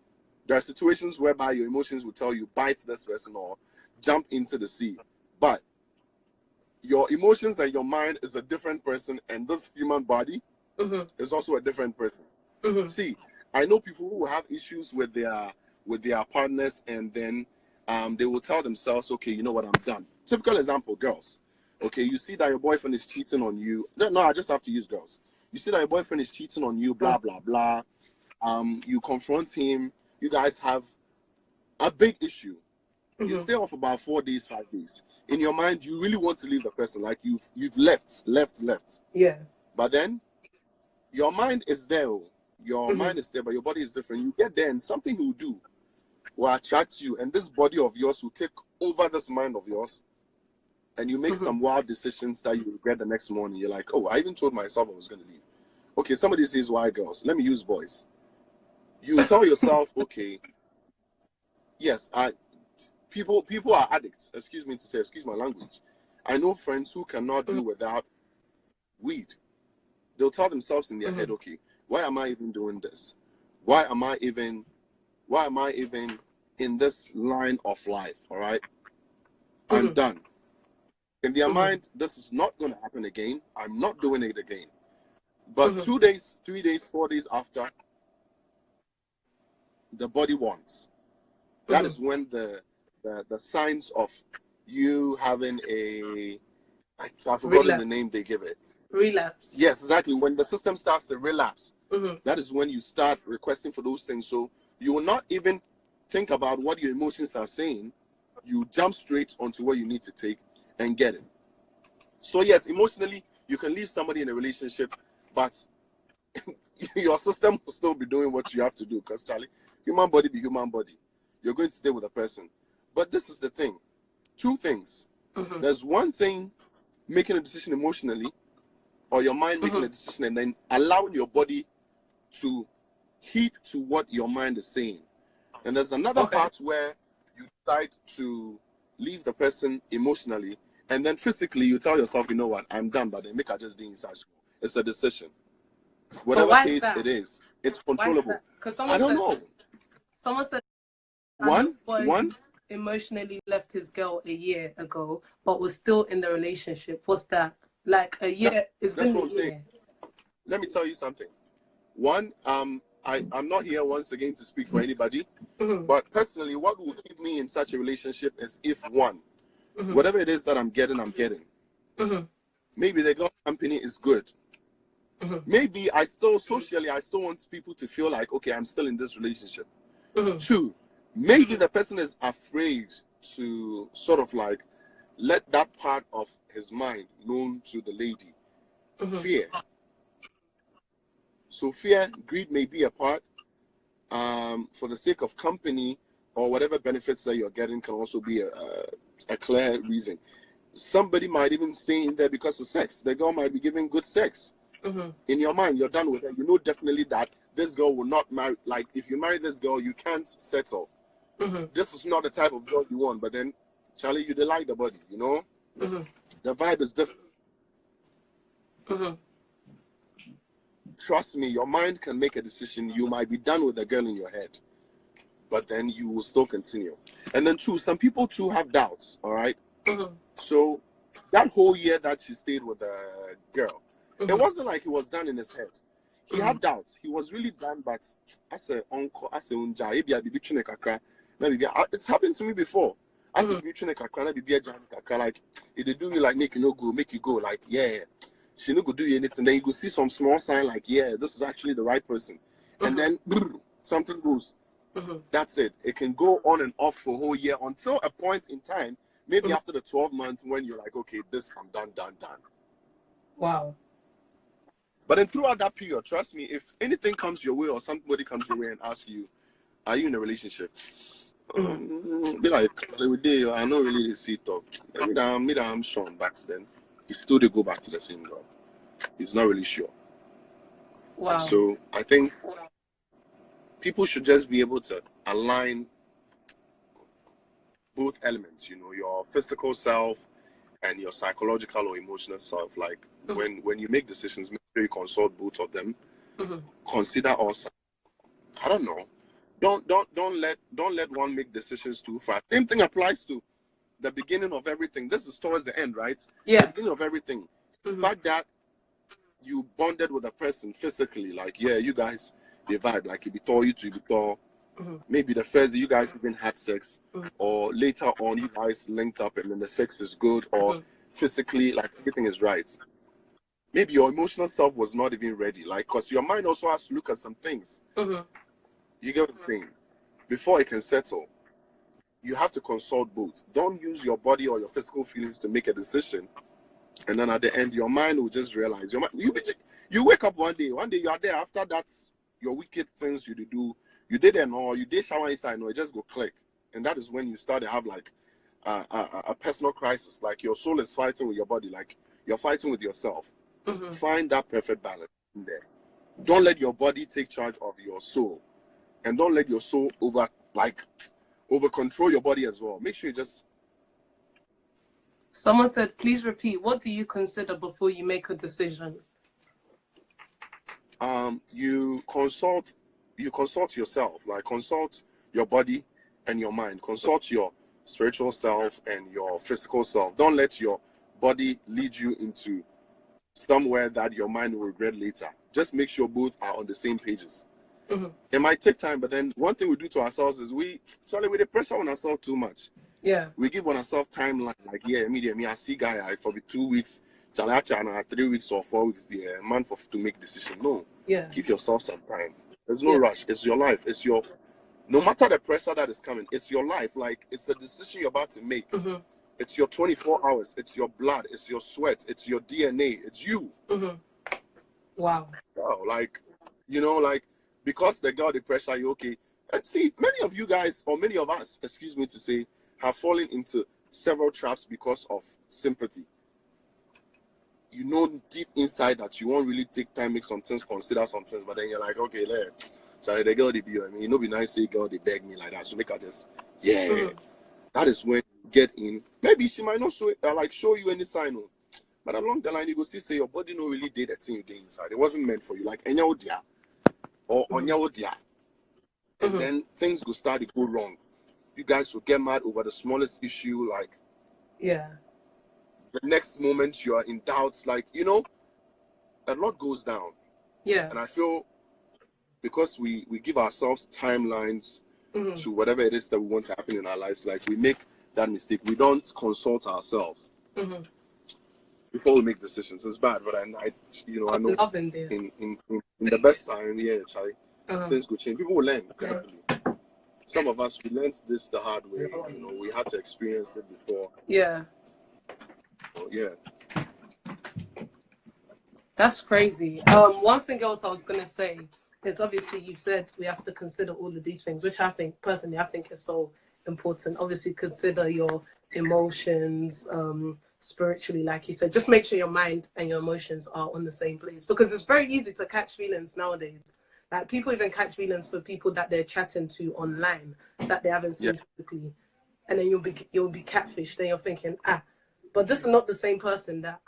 there are situations whereby your emotions will tell you bite this person or jump into the sea, but your emotions and your mind is a different person, and this human body is also a different person. See, I know people who have issues with their partners, and then they will tell themselves, okay, you know what, I'm done. Typical example, girls. Okay, you see that your boyfriend is cheating on you. No, I just have to use girls. You see that your boyfriend is cheating on you, blah, blah, blah. You confront him. You guys have a big issue. You stay off about 4 days, 5 days. In your mind, you really want to leave the person. Like you've left. Yeah. But then your mind is there. Your mind is there, but your body is different. You get there and something he will do will attract you. And this body of yours will take over this mind of yours. And you make some wild decisions that you regret the next morning. You're like, oh, I even told myself I was going to leave. Okay, somebody says, why girls? Let me use boys. You tell yourself, okay, yes, people are addicts. Excuse my language. I know friends who cannot do without weed. They'll tell themselves in their head, okay, why am I even doing this? Why am I even in this line of life? All right, I'm done. In their mind, this is not going to happen again. I'm not doing it again. But 2 days, 3 days, 4 days after, the body wants. That is when the signs of you having I've forgotten the name they give it. Relapse. Yes, exactly. When the system starts to relapse, that is when you start requesting for those things. So you will not even think about what your emotions are saying. You jump straight onto what you need to take and get it. So yes, emotionally, you can leave somebody in a relationship, but your system will still be doing what you have to do. Because Charlie, human body be human body. You're going to stay with a person. But this is the thing. 2 things. There's one thing, making a decision emotionally, or your mind making a decision and then allowing your body to heed to what your mind is saying. And there's another part where you decide to leave the person emotionally, and then physically you tell yourself, you know what, I'm done, but then make I just do inside school. It's a decision. Whatever case it is, it's controllable. Because I don't know. Someone said One emotionally left his girl a year ago, but was still in the relationship. What's that? Like a year? It's been a year. Let me tell you something. One, I'm not here once again to speak for anybody, but personally, what will keep me in such a relationship is if one, whatever it is that I'm getting. Maybe the girl company is good. Maybe I still want people to feel like, okay, I'm still in this relationship. 2, maybe the person is afraid to sort of like let that part of his mind known to the lady. Fear. So fear, greed may be a part. For the sake of company or whatever benefits that you're getting can also be a clear reason. Somebody might even stay in there because of sex. The girl might be giving good sex. In your mind, you're done with her. You know definitely that this girl will not marry. Like, if you marry this girl, you can't settle. This is not the type of girl you want. But then, Charlie, you like the body, you know? The vibe is different. Trust me, your mind can make a decision. You might be done with the girl in your head, but then you will still continue. And then 2, some people too have doubts, all right? So that whole year that she stayed with the girl, it wasn't like he was done in his head. He had doubts. He was really done, but as a uncle, as a unja, it's happened to me before. As a like, if they do you like make you go, like, yeah, she no go do anything. Then you go see some small sign like, yeah, this is actually the right person. And then something goes. That's it. It can go on and off for a whole year until a point in time, maybe after the 12 months when you're like, okay, this, I'm done. Wow. But then throughout that period, trust me, if anything comes your way or somebody comes your way and asks you, are you in a relationship? Be like, I know really see talk. Maybe I'm sure, but then he still they go back to the same girl. He's not really sure. Wow. So I think people should just be able to align both elements, you know, your physical self and your psychological or emotional self. Like when you make decisions, make sure you consult both of them. Mm-hmm. Consider also, I don't know. Don't let one make decisions too fast. Same thing applies to the beginning of everything. This is towards the end, right? Yeah. The beginning of everything. Mm-hmm. The fact that you bonded with a person physically, like, yeah, you guys, they vibe, like, if you tore you to, if you tore, maybe the first day you guys even had sex, or later on you guys linked up and then the sex is good, or physically, like, everything is right. Maybe your emotional self was not even ready, like, because your mind also has to look at some things. You get what I'm saying? Before it can settle, you have to consult both. Don't use your body or your physical feelings to make a decision, and then at the end, your mind will just realize. You wake up one day you are there. After that, your wicked things you do, you did and all, you did shower inside, no, it just go click, and that is when you start to have like a personal crisis. Like your soul is fighting with your body, like you're fighting with yourself. Find that perfect balance in there. Don't let your body take charge of your soul, and don't let your soul over control your body as well. Make sure you just. Someone said, please repeat. What do you consider before you make a decision? You consult yourself, like consult your body and your mind. Consult your spiritual self and your physical self. Don't let your body lead you into somewhere that your mind will regret later. Just make sure both are on the same pages. It might take time, but then one thing we do to ourselves is we the pressure on ourselves too much. Yeah. We give on ourselves timeline, like, yeah, me, I see guy for the 2 weeks, 3 weeks or 4 weeks, a month to make decision. No. Yeah. Give yourself some time. There's no rush. It's your life. No matter the pressure that is coming, it's your life. Like, it's a decision you're about to make. It's your 24 hours. It's your blood. It's your sweat. It's your DNA. It's you. Wow. Oh, like, because the girl, the pressure, you okay. And see, many of you guys, or many of us, excuse me to say, have fallen into several traps because of sympathy. You know deep inside that you won't really take time, make some things, consider some things, but then you're like, okay, sorry, the girl, they be, be nice, say, girl, they beg me like that. So make her just, that is when you get in. Maybe she might not show you any sign, but along the line, you go see, say, your body no really did that thing you did inside. It wasn't meant for you, like, enya odia, or onya odia. And then things go start to go wrong. You guys will get mad over the smallest issue, like, the next moment you are in doubts, like, a lot goes down. And I feel because we give ourselves timelines to whatever it is that we want to happen in our lives, like, we make that mistake. We don't consult ourselves before we make decisions. It's bad, but I know loving this. In the best time, Charlie, things will change. People will learn. Some of us, we learned this the hard way. We had to experience it before. Yeah. So, yeah. That's crazy. One thing else I was going to say is, obviously you've said we have to consider all of these things, which I think is so important. Obviously consider your emotions, spiritually, like you said. Just make sure your mind and your emotions are on the same place, because it's very easy to catch feelings nowadays. Like, people even catch feelings for people that they're chatting to online that they haven't seen physically, and then you'll be catfished. Then you're thinking, but this is not the same person that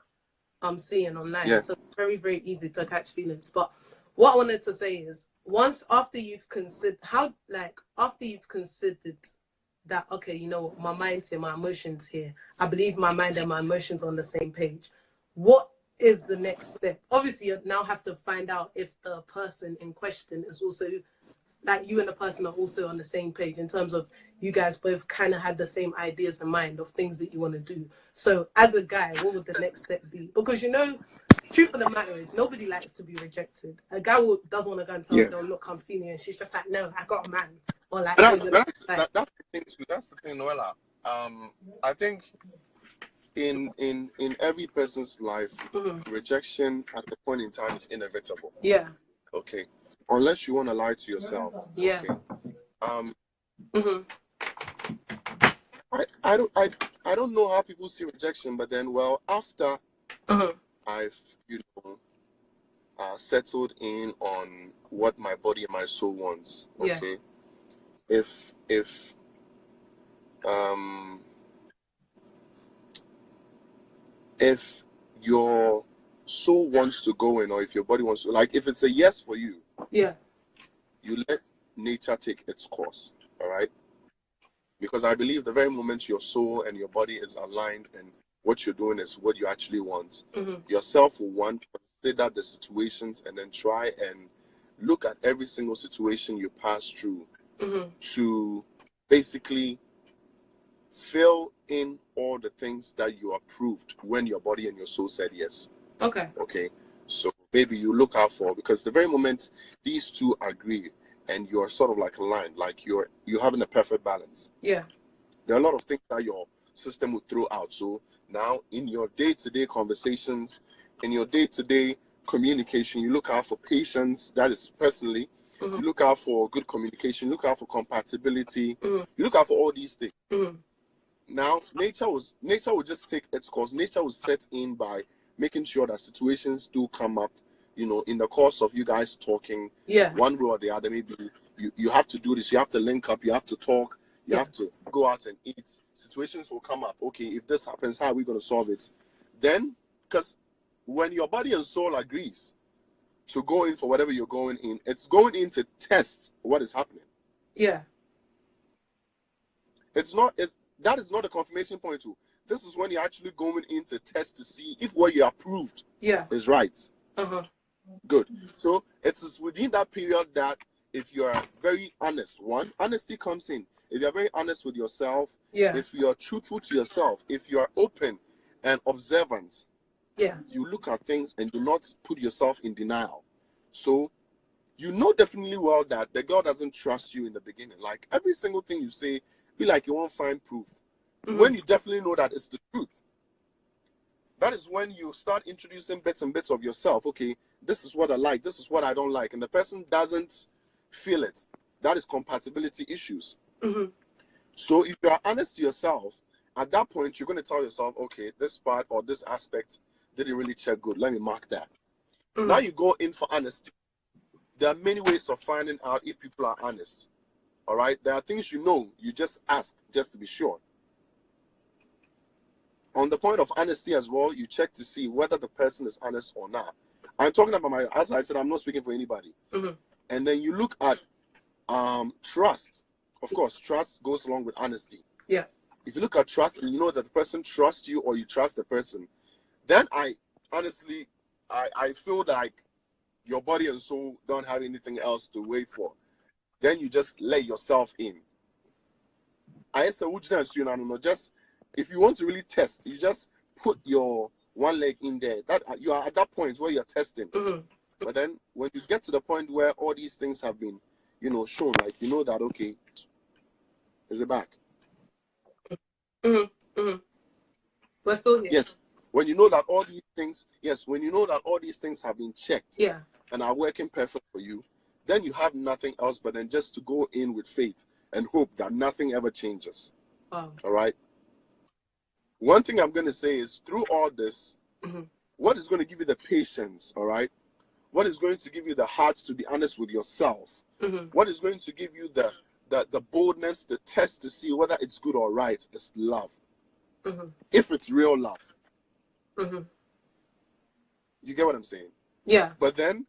I'm seeing online. Yeah. So it's very, very easy to catch feelings. But what I wanted to say is, after you've considered that, okay, my mind's here, my emotions here, I believe my mind and my emotions on the same page, what is the next step? Obviously, you now have to find out if the person in question is also, like, you and the person are also on the same page in terms of you guys both kind of had the same ideas in mind of things that you want to do. So as a guy, what would the next step be? Because, truth of the matter is, nobody likes to be rejected. A guy doesn't want to go and tell her, look, I'm feeling you, and she's just like, no, I got a man. Or like, that's the thing too. That's the thing, Noella. I think in every person's life, rejection at the point in time is inevitable. Yeah. Okay. Unless you want to lie to yourself. Yeah. Okay. I don't know how people see rejection, but then, after I've settled in on what my body and my soul wants. Okay. If your soul wants to go in, or if your body wants to, like, if it's a yes for you, yeah, you let nature take its course. All right. Because I believe the very moment your soul and your body is aligned and what you're doing is what you actually want, yourself will want to consider the situations and then try and look at every single situation you pass through to basically fill in all the things that you approved when your body and your soul said yes. Okay. Okay. So maybe you look out for, because the very moment these two agree and you're sort of like aligned, like you're having a perfect balance. Yeah. There are a lot of things that your system will throw out. So now in your day-to-day conversations, in your day-to-day communication, you look out for patience. That is personally. You look out for good communication. You look out for compatibility. You look out for all these things. Now, nature will just take its course. Nature will set in by making sure that situations do come up, you know, in the course of you guys talking, one way or the other. Maybe you have to do this. You have to link up. You have to talk. You have to go out and eat. Situations will come up. Okay, if this happens, how are we going to solve it? Then, because when your body and soul agrees to go in for whatever you're going in, it's going in to test what is happening. Yeah. That is not a confirmation point too. This is when you're actually going in to test to see if what you approved is right. Good. So it's within that period that if you're very honest, honesty comes in. If you're very honest with yourself, if you're truthful to yourself, if you're open and observant, you look at things and do not put yourself in denial. So you know definitely well that the girl doesn't trust you in the beginning. Like every single thing you say, be like you won't find proof. When you definitely know that it's the truth, that is when you start introducing bits and bits of yourself. Okay, this is what I like, this is what I don't like, and the person doesn't feel it. That is compatibility issues. So if you are honest to yourself, at that point you're going to tell yourself, okay, this part or this aspect didn't really check good, let me mark that. Now you go in for honesty. There are many ways of finding out if people are honest. All right, there are things you just ask just to be sure. On the point of honesty as well, you check to see whether the person is honest or not. I'm talking about as I said, I'm not speaking for anybody. And then you look at trust. Of course, trust goes along with honesty. Yeah. If you look at trust and you know that the person trusts you or you trust the person, then I honestly feel like your body and soul don't have anything else to wait for. Then you just let yourself in. Just if you want to really test, you just put your one leg in there. That you are at that point where you're testing. But then when you get to the point where all these things have been, shown, like that, okay, is it back? We're still here. Yes. When you know that all these things, have been checked, and are working perfect for you, then you have nothing else but then just to go in with faith and hope that nothing ever changes. Wow. All right. One thing I'm going to say is through all this, what is going to give you the patience, all right? What is going to give you the heart to be honest with yourself? What is going to give you the boldness, the test to see whether it's good or right is love. If it's real love. You get what I'm saying? Yeah. But then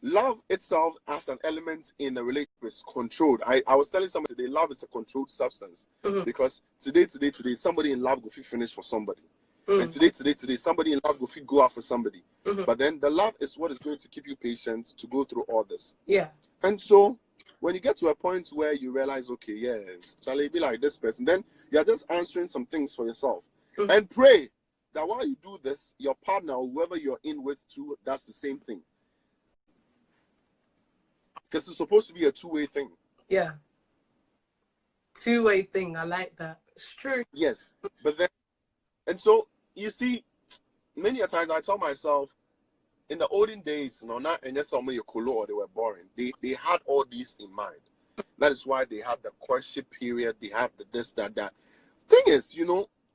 love itself as an element in a relationship is controlled. I was telling somebody today, love is a controlled substance. Because today, somebody in love will finish for somebody. And today, somebody in love will go out for somebody. But then the love is what is going to keep you patient to go through all this. Yeah. And so when you get to a point where you realize, okay, yes, shall I be like this person? Then you're just answering some things for yourself. And pray that while you do this, your partner or whoever you're in with too, that's the same thing. Because it's supposed to be a two-way thing. Yeah. Two-way thing. I like that. It's true. Yes. But then, and so, you see, many a times I tell myself, in the olden days, not and just some of your color or they were boring. They had all these in mind. That is why they had the courtship period. They have the this, that. Thing is,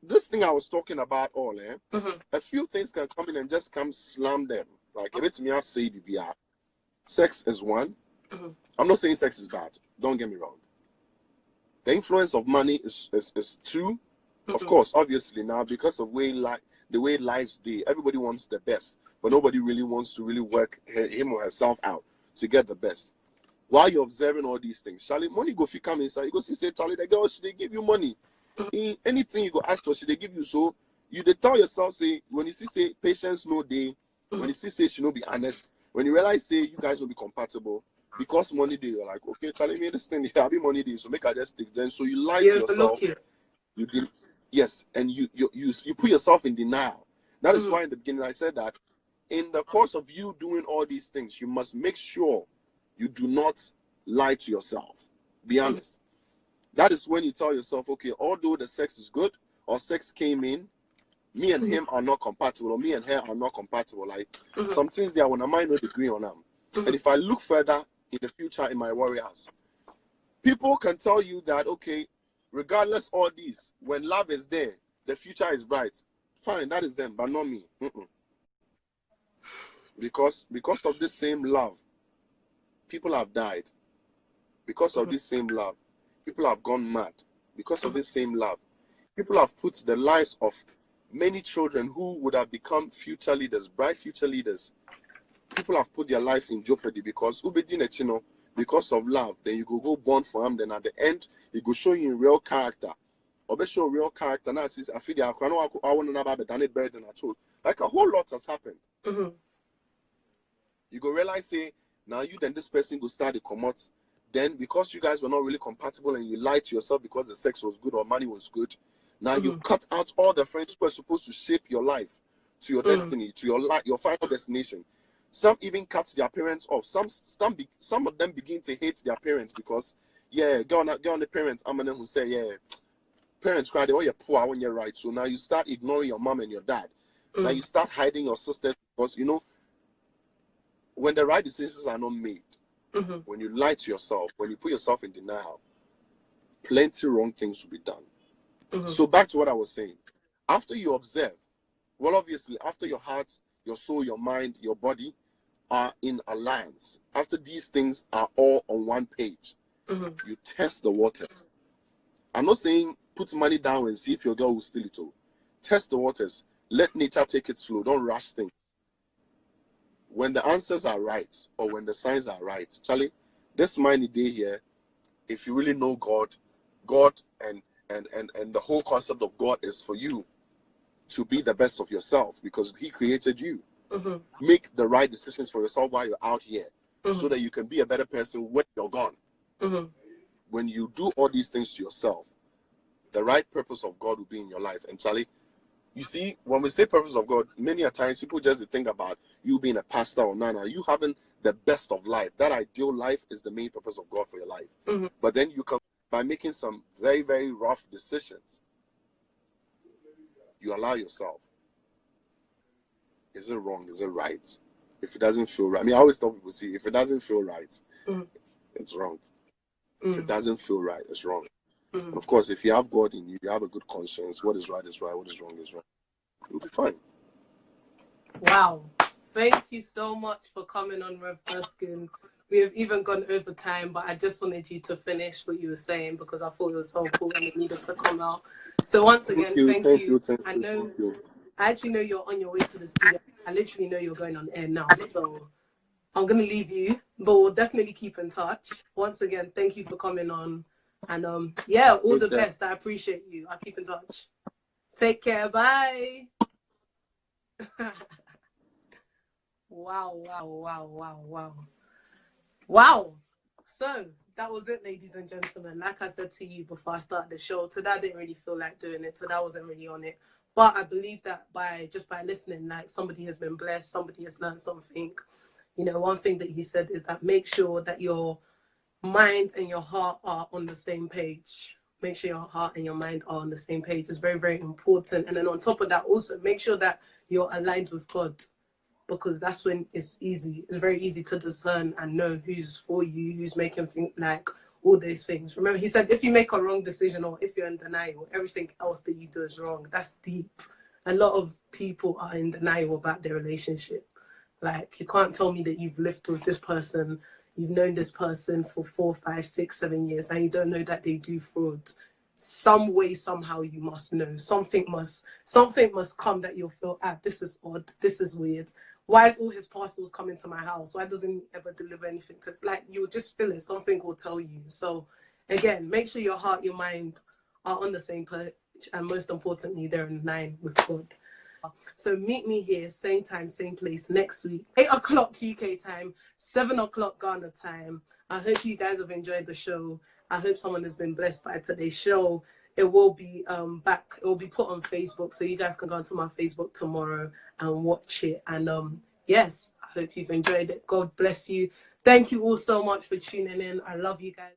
this thing I was talking about all, a few things can come in and just come slam them. Like, if it's me, I say, sex is one. I'm not saying sex is bad. Don't get me wrong. The influence of money is two. Of course, obviously now because of the way life's day. Everybody wants the best, but nobody really wants to really work him or herself out to get the best. While you're observing all these things, Charlie, money go if you come inside, you go see, say, Charlie, the girl, should they give you money? In anything you go ask for, should they give you? So you they tell yourself, say, when you see, say, patience no day, when you see, say, she no be honest, when you realize, say, you guys will be compatible, because money day, you're like, okay, Charlie, me understand, yeah, be money day, so make I just stick then. So you lie to yourself. You did, yes, and you put yourself in denial. That is why in the beginning I said that in the course of you doing all these things, you must make sure you do not lie to yourself. Be honest. That is when you tell yourself, okay, although the sex is good or sex came in, me and him are not compatible, or me and her are not compatible. Like some things there, when I might not agree on them. And if I look further in the future in my warriors, people can tell you that, okay, regardless all these, when love is there, the future is bright. Fine, that is them, but not me. Because of this same love, people have died. Because of this same love, people have gone mad. Because of this same love, people have put the lives of many children who would have become future leaders, bright future leaders. People have put their lives in jeopardy because because of love. Then you go born for him. Then at the end, it will show you in real character. Or show real character. Now I feel I want to know about the better than I told. Like a whole lot has happened. You go realize, say, now you then this person go start to come out. Then because you guys were not really compatible and you lied to yourself because the sex was good or money was good, now you've cut out all the friends who are supposed to shape your life to your destiny, to your life, your final destination. Some even cut their parents off. Some of them begin to hate their parents because, go on the parents. I'm gonna who say, parents cry, oh, you're poor when you're right. So now you start ignoring your mom and your dad. Now you start hiding your sisters because, when the right decisions are not made, when you lie to yourself, when you put yourself in denial, plenty wrong things will be done. So back to what I was saying. After you observe, well, obviously, after your heart, your soul, your mind, your body are in alliance, after these things are all on one page, you test the waters. I'm not saying put money down and see if your girl will steal it all. Test the waters. Let nature take its flow. Don't rush things. When the answers are right or when the signs are right, Charlie, this mighty day here, if you really know God and the whole concept of God is for you to be the best of yourself because He created you. Make the right decisions for yourself while you're out here so that you can be a better person when you're gone. When you do all these things to yourself, the right purpose of God will be in your life. And Charlie, you see, when we say purpose of God, many a times people just think about you being a pastor or nana, you having the best of life. That ideal life is the main purpose of God for your life. But then you come by making some very, very rough decisions. You allow yourself. Is it wrong? Is it right? If it doesn't feel right, I mean, I always tell people, see, if it doesn't feel right, it's wrong. If it doesn't feel right, it's wrong. And of course, if you have God in you, you have a good conscience. What is right is right. What is wrong is wrong. You'll be fine. Wow. Thank you so much for coming on, Rev Erskine. We have even gone over time, but I just wanted you to finish what you were saying because I thought it was so cool and it needed to come out. So once again, thank you. I know, I actually know you're on your way to the studio. I literally know you're going on air now. So I'm going to leave you, but we'll definitely keep in touch. Once again, thank you for coming on. And all the best. I appreciate you. I'll keep in touch. Take care. Bye. Wow. So that was it, ladies and gentlemen. Like I said to you before I started the show, today I didn't really feel like doing it, so that wasn't really on it. But I believe that by listening, like somebody has been blessed, somebody has learned something. One thing that he said is that make sure that your mind and your heart are on the same page. Make sure your heart and your mind are on the same page. It's very, very important. And then on top of that, also make sure that you're aligned with God, because that's when it's very easy to discern and know who's for you, who's making things, like all those things. Remember, he said, if you make a wrong decision or if you're in denial, everything else that you do is wrong. That's deep. A lot of people are in denial about their relationship. Like, you can't tell me that you've lived with this person, you've known this person for 4, 5, 6, 7 years, and you don't know that they do fraud. some way, somehow you must know. Something must come that you'll feel, this is odd, this is weird. Why is all his parcels coming to my house? Why doesn't he ever deliver anything to us? Like, you'll just feel it. Something will tell you. So again, make sure your heart, your mind are on the same page, and most importantly, they're in line with God. So meet me here, same time, same place, next week, 8 o'clock UK time, 7 o'clock Ghana time. I hope you guys have enjoyed the show. I hope someone has been blessed by today's show. It will be back. It will be put on Facebook, so you guys can go onto my Facebook tomorrow and watch it. And yes, I hope you've enjoyed it. God bless you. Thank you all so much for tuning in. I love you guys.